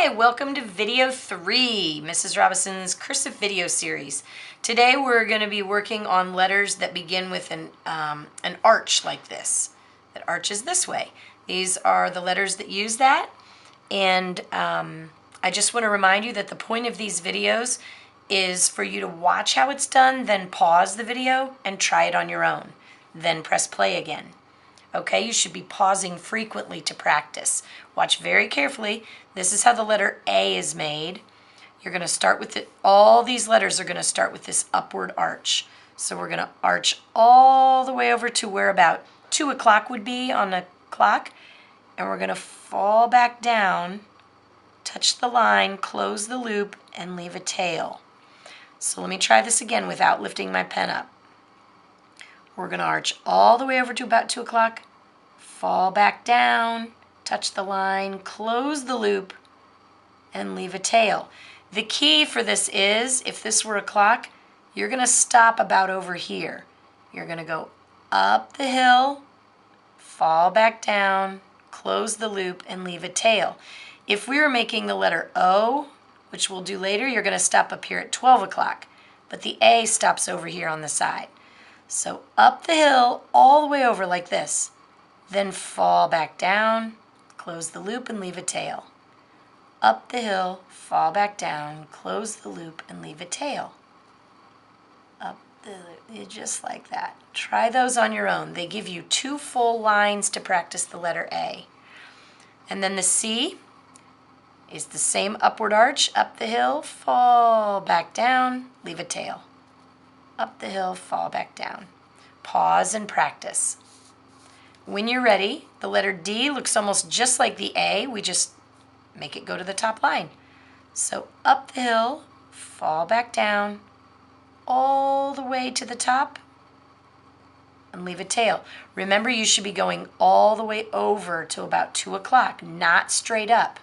Hi, welcome to video 3, Mrs. Robinson's cursive video series. Today we're going to be working on letters that begin with an arch like this, that arches this way. These are the letters that use that, and I just want to remind you that the point of these videos is for you to watch how it's done, then pause the video and try it on your own, then press play again. Okay, you should be pausing frequently to practice. Watch very carefully. This is how the letter A is made. You're going to start with it. All these letters are going to start with this upward arch. So we're going to arch all the way over to where about 2 o'clock would be on the clock. And we're going to fall back down, touch the line, close the loop, and leave a tail. So let me try this again without lifting my pen up. We're going to arch all the way over to about 2 o'clock, fall back down, touch the line, close the loop, and leave a tail. The key for this is, if this were a clock, you're going to stop about over here. You're going to go up the hill, fall back down, close the loop, and leave a tail. If we were making the letter O, which we'll do later, you're going to stop up here at 12 o'clock, but the A stops over here on the side. So up the hill, all the way over like this. Then fall back down, close the loop, and leave a tail. Up the hill, fall back down, close the loop, and leave a tail. Up the loop, just like that. Try those on your own. They give you 2 full lines to practice the letter A. And then the C is the same upward arch, up the hill, fall back down, leave a tail. Up the hill, fall back down. Pause and practice. When you're ready, the letter D looks almost just like the A. We just make it go to the top line. So up the hill, fall back down, all the way to the top, and leave a tail. Remember, you should be going all the way over to about 2 o'clock, not straight up.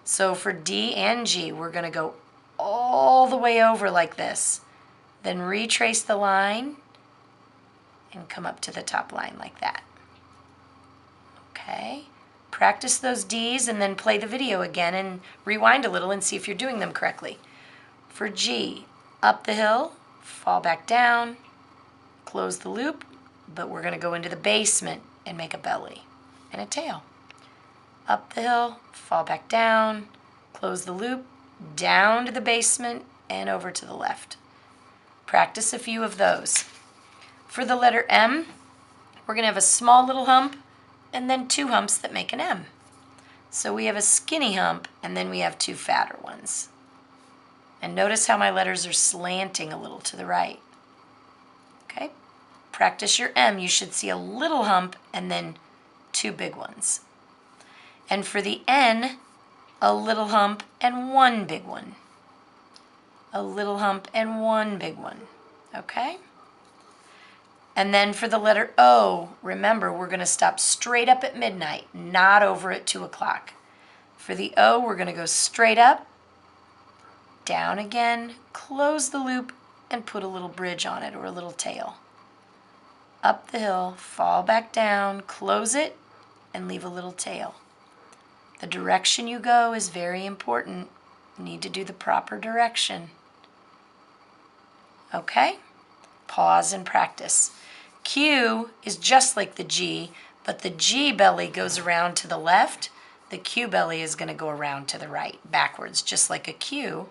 So for D and G, we're going to go all the way over like this. Then retrace the line and come up to the top line like that. Okay, practice those D's and then play the video again and rewind a little and see if you're doing them correctly. For G, up the hill, fall back down, close the loop, but we're going to go into the basement and make a belly and a tail. Up the hill, fall back down, close the loop, down to the basement and over to the left. Practice a few of those. For the letter M, we're going to have a small little hump and then 2 humps that make an M. So we have a skinny hump and then we have 2 fatter ones. And notice how my letters are slanting a little to the right. Okay? Practice your M. You should see a little hump and then 2 big ones. And for the N, a little hump and 1 big one. A little hump and 1 big one. Okay? And then for the letter O, remember, we're going to stop straight up at midnight, not over at 2 o'clock. For the O, we're going to go straight up, down again, close the loop, and put a little bridge on it or a little tail. Up the hill, fall back down, close it, and leave a little tail. The direction you go is very important. You need to do the proper direction. Okay? Pause and practice. Q is just like the G, but the G belly goes around to the left. The Q belly is going to go around to the right, backwards, just like a Q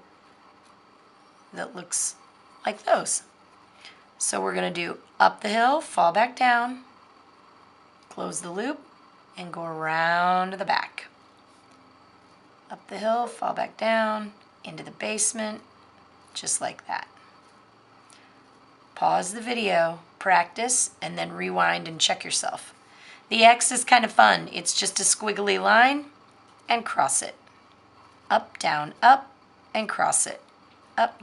that looks like those. So we're going to do up the hill, fall back down, close the loop, and go around to the back. Up the hill, fall back down, into the basement, just like that. Pause the video, practice, and then rewind and check yourself. The X is kind of fun. It's just a squiggly line and cross it. Up, and cross it. Up,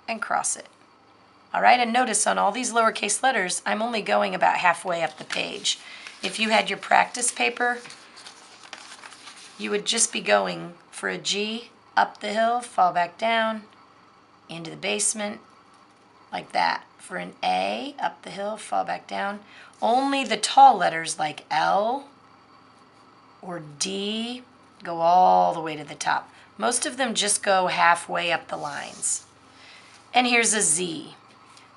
and cross it. All right, and notice on all these lowercase letters, I'm only going about halfway up the page. If you had your practice paper, you would just be going for a G, up the hill, fall back down, into the basement, like that. For an A, up the hill, fall back down. Only the tall letters like L or D go all the way to the top. Most of them just go halfway up the lines. And here's a Z.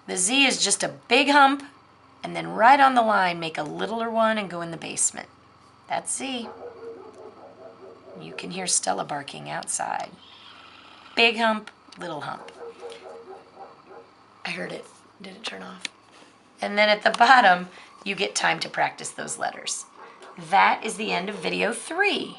The Z is just a big hump, and then right on the line, make a littler one and go in the basement. That's Z. You can hear Stella barking outside. Big hump, little hump. I heard it. Did it turn off? And then at the bottom, you get time to practice those letters. That is the end of video 3.